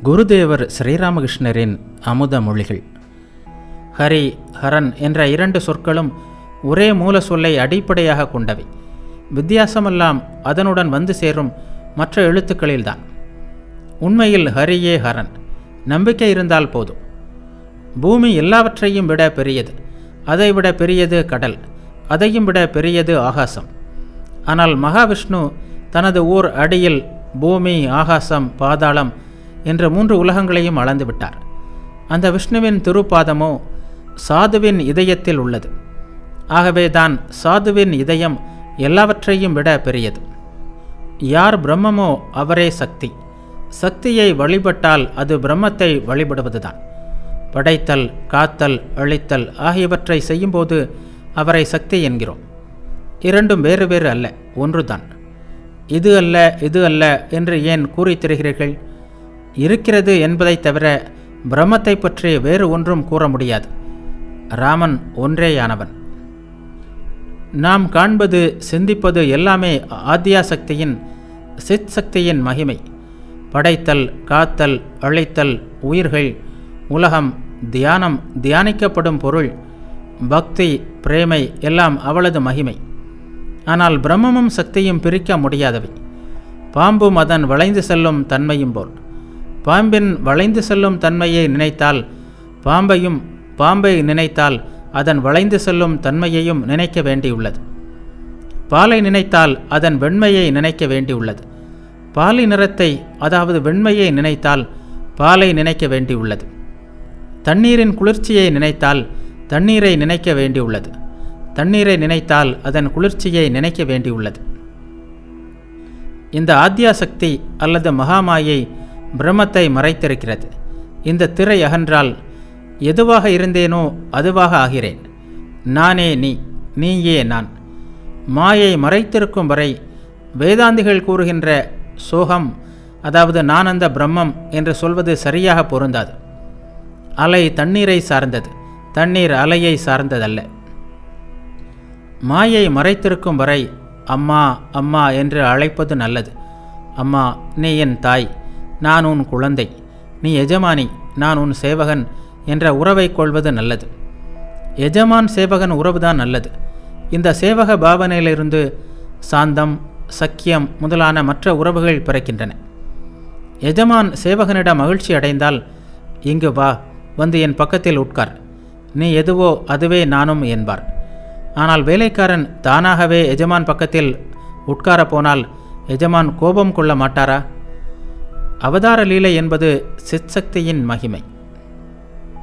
குருதேவர் ஸ்ரீராமகிருஷ்ணரின் அமுத மொழிகள். ஹரி, ஹரன் என்ற இரண்டு சொற்களும் ஒரே மூல சொல்லை அடிப்படையாக கொண்டவை. வித்தியாசமெல்லாம் அதனுடன் வந்து சேரும் மற்ற எழுத்துக்களில்தான். உண்மையில் ஹரியே ஹரன். நம்பிக்கை இருந்தால் போதும். பூமி எல்லாவற்றையும் விட பெரியது. அதைவிட பெரியது கடல். அதையும் விட பெரியது ஆகாசம். ஆனால் மகாவிஷ்ணு தனது ஓர் அடியில் பூமி, ஆகாசம், பாதாளம் என்ற 3 உலகங்களையும் அளந்து விட்டார். அந்த விஷ்ணுவின் திருப்பாதமோ சாதுவின் இதயத்தில் உள்ளது. ஆகவே தான் சாதுவின் இதயம் எல்லாவற்றையும் விட பெரியது. யார் பிரம்மமோ அவரே சக்தி. சக்தியை வழிபட்டால் அது பிரம்மத்தை வழிபடுவதுதான். படைத்தல், காத்தல், அழித்தல் ஆகியவற்றை செய்யும்போது அவரை சக்தி என்கிறோம். இரண்டும் வேறு வேறு அல்ல, ஒன்றுதான். இது அல்ல, இது அல்ல என்று ஏன் கூறித் திரிகிறீர்கள்? இருக்கிறது என்பதை தவிர பிரம்மத்தை பற்றி வேறு ஒன்றும் கூற முடியாது. ராமன் ஒன்றேயானவன். நாம் காண்பது, சிந்திப்பது எல்லாமே ஆத்யாசக்தியின், சித் சக்தியின் மகிமை. படைத்தல், காத்தல், அழித்தல், உயிர்கள், உலகம், தியானம், தியானிக்கப்படும் பொருள், பக்தி, பிரேமை எல்லாம் அவளது மகிமை. ஆனால் பிரம்மமும் சக்தியும் பிரிக்க முடியாதவை. பாம்பும் அதன் வளைந்து செல்லும் தன்மையும் போல். பாம்பின் வளைந்து செல்லும் தன்மையை நினைத்தால் பாம்பையும், பாம்பை நினைத்தால் அதன் வளைந்து செல்லும் தன்மையையும் நினைக்க வேண்டியுள்ளது. பாலை நினைத்தால் அதன் வெண்மையை நினைக்க வேண்டியுள்ளது. பாலை நிறத்தை, அதாவது வெண்மையை நினைத்தால் பாலை நினைக்க வேண்டியுள்ளது. தண்ணீரின் குளிர்ச்சியை நினைத்தால் தண்ணீரை நினைக்க வேண்டியுள்ளது. தண்ணீரை நினைத்தால் அதன் குளிர்ச்சியை நினைக்க வேண்டியுள்ளது. இந்த ஆத்யாசக்தி அல்லது மகாமாயை பிரம்மத்தை மறைத்திருக்கிறது. இந்த திரை அகன்றால் எதுவாக இருந்தேனோ அதுவாக ஆகிறேன். நானே நீ, நீயே நான். மாயை மறைத்திருக்கும் வரை வேதாந்திகள் கூறுகின்ற சோகம், அதாவது நான் அந்த பிரம்மம் என்று சொல்வது சரியாக பொருந்தாது. அலை தண்ணீரை சார்ந்தது, தண்ணீர் அலையை சார்ந்ததல்ல. மாயை மறைத்திருக்கும் வரை அம்மா, அம்மா என்று அழைப்பது நல்லது. அம்மா, நீ என் தாய், நான் உன் குழந்தை. நீ எஜமானி, நான் உன் சேவகன் என்ற உறவை கொள்வது நல்லது. எஜமான் சேவகன் உறவுதான் நல்லது. இந்த சேவக பாவனையிலிருந்து சாந்தம், சக்கியம் முதலான மற்ற உறவுகள் பிறக்கின்றன. எஜமான் சேவகனிடம் மகிழ்ச்சி அடைந்தால், இங்கு வா, வந்து என் பக்கத்தில் உட்கார், நீ எதுவோ அதுவே நானும் என்பார். ஆனால் வேலைக்காரன் தானாகவே எஜமான் பக்கத்தில் உட்கார போனால் எஜமான் கோபம் கொள்ள மாட்டாரா? அவதார லீலை என்பது சிற்சக்தியின் மகிமை.